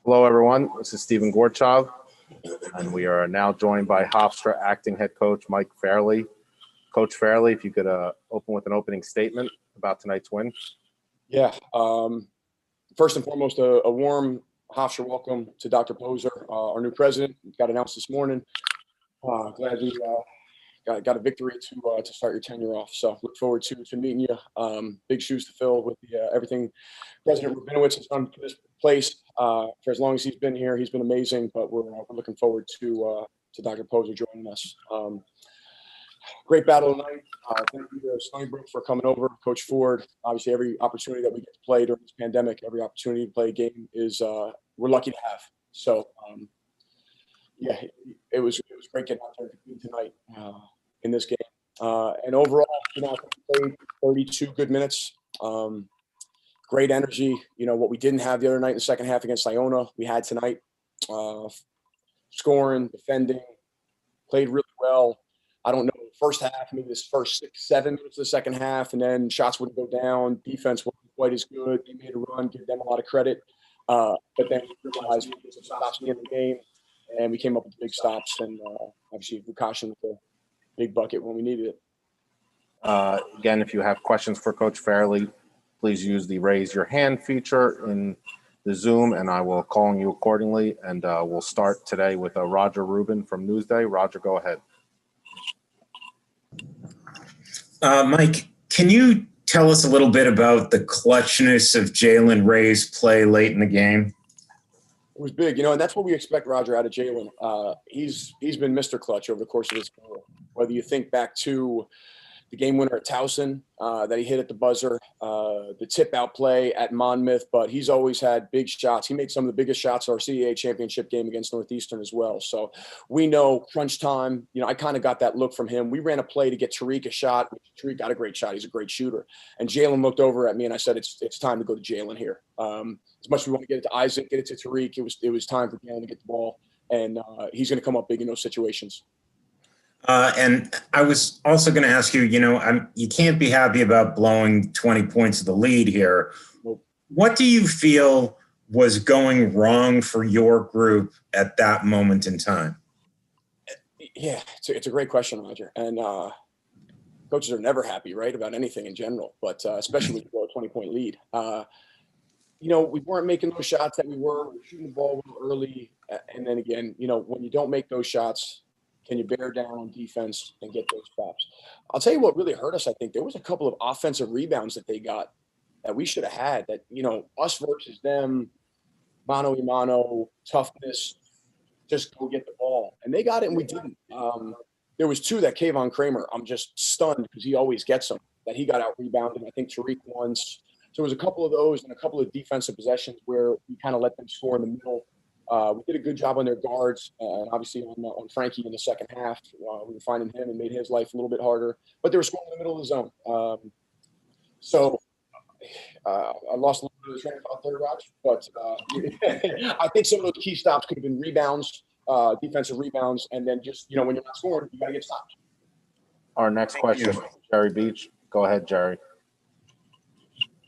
Hello, everyone. This is Stephen Gorchov, and we are now joined by Hofstra acting head coach Mike Fairley. Coach Fairley, if you could open with an opening statement about tonight's win. Yeah. First and foremost, a warm Hofstra welcome to Dr. Poser, our new president. Got announced this morning. Glad we got a victory to start your tenure off. So look forward to meeting you. Big shoes to fill with everything President Rabinowitz has done for this place for as long as he's been here. He's been amazing, but we're looking forward to Dr. Poser joining us. Great battle tonight. Thank you to Stony Brook for coming over. Coach Ford, obviously every opportunity that we get to play during this pandemic, every opportunity to play a game is we're lucky to have. So yeah, it was great getting out there tonight in this game. And overall, I think we played 32 good minutes. Great energy. What we didn't have the other night in the second half against Iona, we had tonight. Scoring, defending, played really well. I don't know, first half, maybe this first 6-7 minutes of the second half, and then shots wouldn't go down. Defense wasn't quite as good. They made a run, give them a lot of credit. But then we realized we did some stops in the game, and we came up with big stops, and obviously Vukasin with a big bucket when we needed it. Again, if you have questions for Coach Fairley, please use the raise your hand feature in the Zoom, and I will call on you accordingly. And we'll start today with Roger Rubin from Newsday. Roger, go ahead. Mike, can you tell us a little bit about the clutchness of Jalen Ray's play late in the game? It was big, and that's what we expect, Roger, out of Jalen. He's been Mr. Clutch over the course of his career. Whether you think back to the game winner at Towson that he hit at the buzzer, the tip-out play at Monmouth, but he's always had big shots. He made some of the biggest shots of our CAA championship game against Northeastern as well. So we know crunch time. I kind of got that look from him. We ran a play to get Tariq a shot. Tariq got a great shot. He's a great shooter. And Jalen looked over at me, and I said, it's time to go to Jalen here. As much as we want to get it to Isaac, get it to Tariq, it was time for Jalen to get the ball, and he's going to come up big in those situations. And I was also going to ask you, you can't be happy about blowing 20 points of the lead here. Nope. What do you feel was going wrong for your group at that moment in time? Yeah, it's a great question, Roger. And coaches are never happy, right, about anything in general, but especially when you blow a 20-point lead. We weren't making those shots that we were. We were shooting the ball a little early. And then again, when you don't make those shots, can you bear down on defense and get those stops? I'll tell you what really hurt us. I think there was a couple of offensive rebounds that they got that we should have had that, us versus them, mano a mano, toughness, just go get the ball. And they got it and we didn't. There was two that Kayvon Kramer, I'm just stunned because he always gets them, that he got out rebounded. I think Tariq once. So there was a couple of those and a couple of defensive possessions where we kind of let them score in the middle. We did a good job on their guards, and obviously on Frankie in the second half. We were finding him and made his life a little bit harder. But they were scoring in the middle of the zone. So I lost a little bit of the train of thought there, Raj. But I think some of those key stops could have been rebounds, defensive rebounds, and then just, when you're not scoring, you got to get stopped. Our next question is Jerry Beach. Go ahead, Jerry.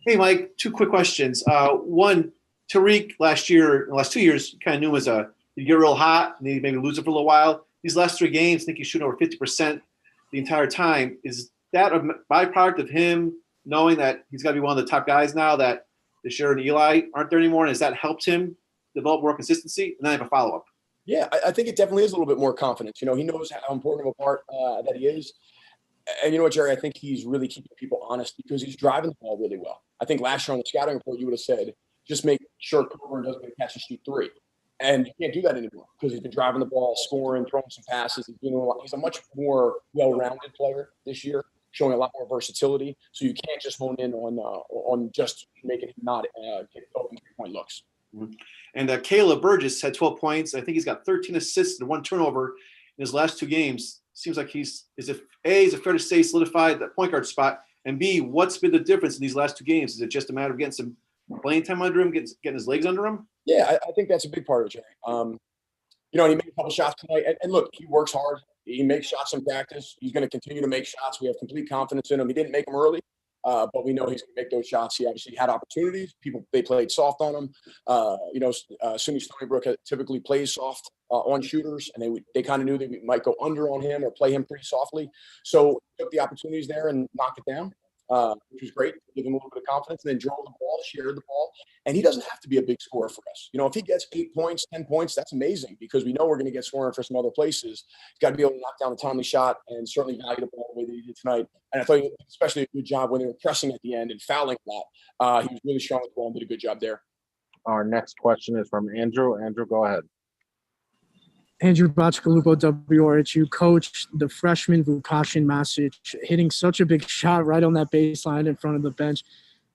Hey, Mike, two quick questions. One, Tariq last 2 years, you kind of knew him as you get real hot and then maybe lose it for a little while. These last 3 games, I think he's shooting over 50% the entire time. Is that a byproduct of him knowing that he's got to be one of the top guys now, that the Sharon and Eli aren't there anymore? And has that helped him develop more consistency? And then I have a follow-up. Yeah, I think it definitely is a little bit more confidence. He knows how important of a part that he is. And you know what, Jerry, I think he's really keeping people honest because he's driving the ball really well. I think last year on the scouting report, you would have said, just make sure Coburn doesn't get a catch and shoot 3. And you can't do that anymore because he's been driving the ball, scoring, throwing some passes. He's a much more well-rounded player this year, showing a lot more versatility. So you can't just hone in on just making him not get open 3-point looks. Mm-hmm. And Caleb Burgess had 12 points. I think he's got 13 assists and 1 turnover in his last 2 games. Seems like is it fair to say solidified that point guard spot? And B, what's been the difference in these last 2 games? Is it just a matter of getting some playing time under him, getting his legs under him? Yeah, I think that's a big part of it, Jerry. He made a couple shots tonight. And look, he works hard. He makes shots in practice. He's going to continue to make shots. We have complete confidence in him. He didn't make them early. but we know he's going to make those shots. He obviously had opportunities. They played soft on him. SUNY Stony Brook typically plays soft on shooters, and they kind of knew they might go under on him or play him pretty softly. So took the opportunities there and knocked it down, which was great. Give him a little bit of confidence, and then drove the ball, shared the ball. And he doesn't have to be a big scorer for us. If he gets 8 points, 10 points, that's amazing because we know we're going to get scoring for some other places. He's got to be able to knock down a timely shot and certainly value the ball the way that he did tonight. And I thought he did especially a good job when they were pressing at the end and fouling a lot. He was really strong with the ball and did a good job there. Our next question is from Andrew. Andrew, go ahead. Andrew Bachkalupo, WRHU coach, the freshman Vukashin Masic hitting such a big shot right on that baseline in front of the bench.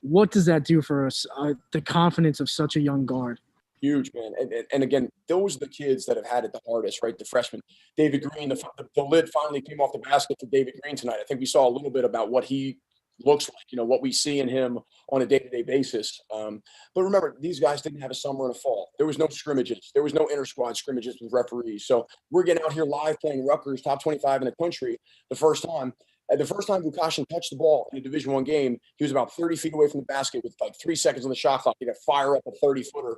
What does that do for us, the confidence of such a young guard? Huge, man. And again, those are the kids that have had it the hardest, right? The freshmen. David Green, the lid finally came off the basket for David Green tonight. I think we saw a little bit about what he looks like, what we see in him on a day-to-day basis. But remember, these guys didn't have a summer and a fall. There was no scrimmages. There was no inter-squad scrimmages with referees. So we're getting out here live playing Rutgers, top 25 in the country, the first time. The first time Vukashin touched the ball in a Division I game, he was about 30 feet away from the basket with like 3 seconds on the shot clock. He got fire up a 30-footer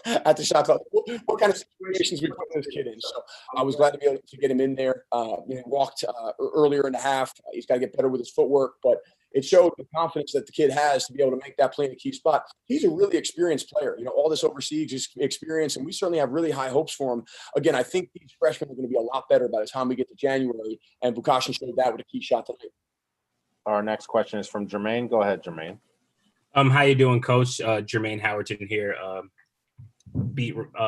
at the shot clock. What kind of situations we put this kid in? So I was glad to be able to get him in there. He walked earlier in the half. He's got to get better with his footwork, but it showed the confidence that the kid has to be able to make that play in a key spot. He's a really experienced player. All this overseas experience, and we certainly have really high hopes for him. Again, I think these freshmen are going to be a lot better by the time we get to January, and Vukashin showed that with a key shot tonight. Our next question is from Jermaine. Go ahead, Jermaine. How you doing, Coach? Jermaine Howerton here,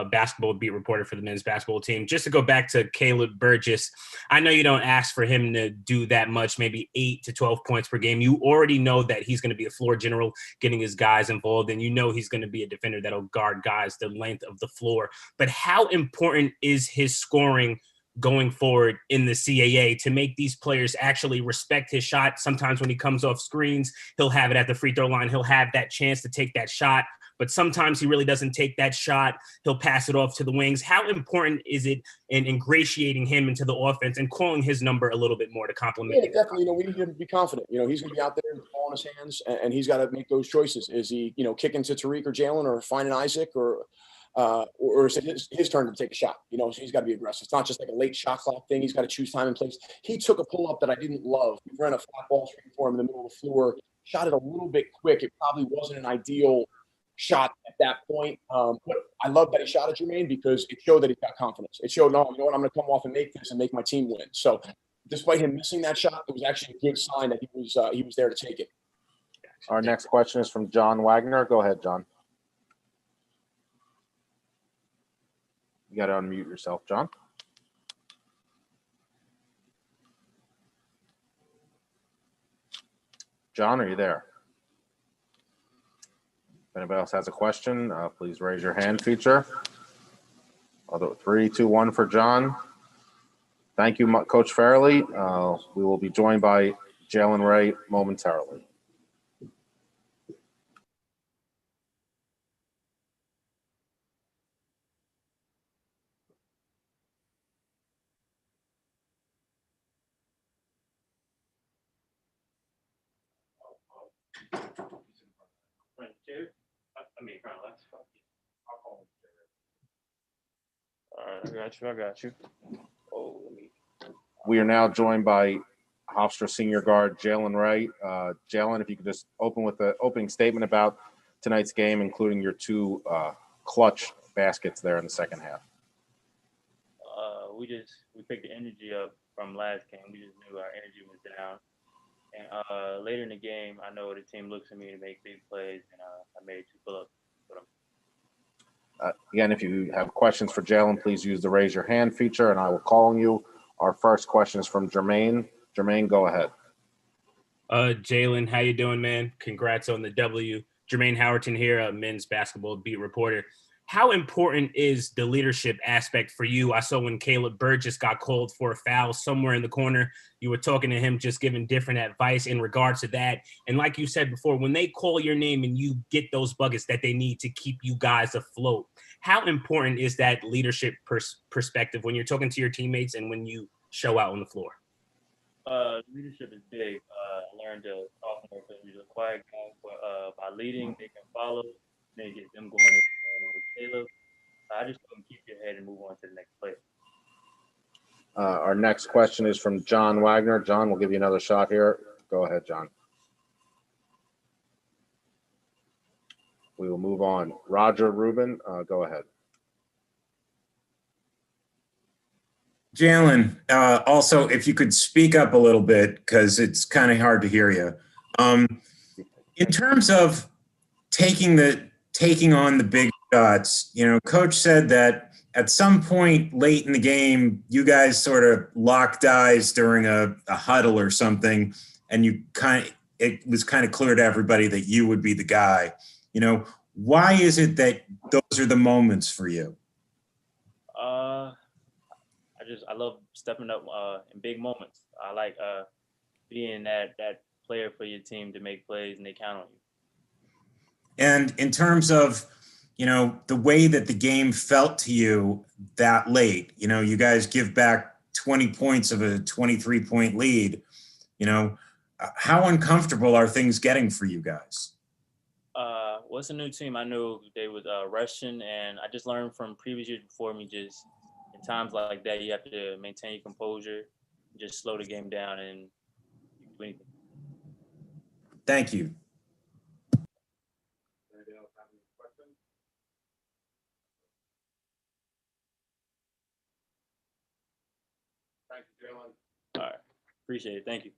basketball beat reporter for the men's basketball team. Just to go back to Caleb Burgess, I know you don't ask for him to do that much, maybe 8 to 12 points per game. You already know that he's going to be a floor general, getting his guys involved, and he's going to be a defender that'll guard guys the length of the floor. But how important is his scoring going forward in the CAA to make these players actually respect his shot? Sometimes when he comes off screens, he'll have it at the free throw line. He'll have that chance to take that shot, but sometimes he really doesn't take that shot. He'll pass it off to the wings. How important is it in ingratiating him into the offense and calling his number a little bit more to complement? Yeah, definitely. We need him to be confident. He's going to be out there with the ball in his hands, and he's got to make those choices. Is he, kicking to Tariq or Jalen or finding Isaac or is it his turn to take a shot? So he's got to be aggressive. It's not just like a late shot clock thing. He's got to choose time and place. He took a pull-up that I didn't love. We ran a flat ball screen for him in the middle of the floor, shot it a little bit quick. It probably wasn't an ideal shot at that point. But I love that he shot at Jermaine because it showed that he's got confidence. It showed, no, I'm going to come off and make this and make my team win. So despite him missing that shot, it was actually a good sign that he was there to take it. Our next question is from John Wagner. Go ahead, John. You got to unmute yourself, John. John, are you there? If anybody else has a question, please raise your hand feature. Although 3, 2, 1 for John. Thank you, Coach Fairley. We will be joined by Jalen Ray momentarily. All right, I got you. We are now joined by Hofstra senior guard Jalen Ray. Jalen, if you could just open with the opening statement about tonight's game, including your 2 clutch baskets there in the second half. We picked the energy up from last game. We just knew our energy was down. And later in the game, I know the team looks at me to make big plays, and I made 2 pull-ups for them. Again, if you have questions for Jalen, please use the raise your hand feature, and I will call on you. Our first question is from Jermaine. Jermaine, go ahead. Jalen, how you doing, man? Congrats on the W. Jermaine Howerton here, a men's basketball beat reporter. How important is the leadership aspect for you? I saw when Caleb Burgess got called for a foul somewhere in the corner, you were talking to him, just giving different advice in regards to that. And like you said before, when they call your name and you get those buckets that they need to keep you guys afloat, how important is that leadership perspective when you're talking to your teammates and when you show out on the floor? Leadership is big. I learned to talk more because he's a quiet guy. But by leading, they can follow. They get them going with Caleb. I just told him keep your head and move on to the next play. Our next question is from John Wagner. John, we'll give you another shot here. Go ahead, John. We will move on. Roger Rubin, go ahead. Jalen, also, if you could speak up a little bit, because it's kind of hard to hear you. In terms of taking on the big shots, Coach said that at some point late in the game, you guys sort of locked eyes during a huddle or something, and it was kind of clear to everybody that you would be the guy. Why is it that those are the moments for you? I love stepping up in big moments. I like being that player for your team to make plays and they count on you. And in terms of, the way that the game felt to you that late, you guys give back 20 points of a 23-point lead, how uncomfortable are things getting for you guys? Well, it's a new team. I knew they was rushing, and I just learned from previous years before me, just in times like that, you have to maintain your composure, just slow the game down, and you can do anything. Thank you. Anybody else have any questions? Thank you, Jalen. All right. Appreciate it. Thank you.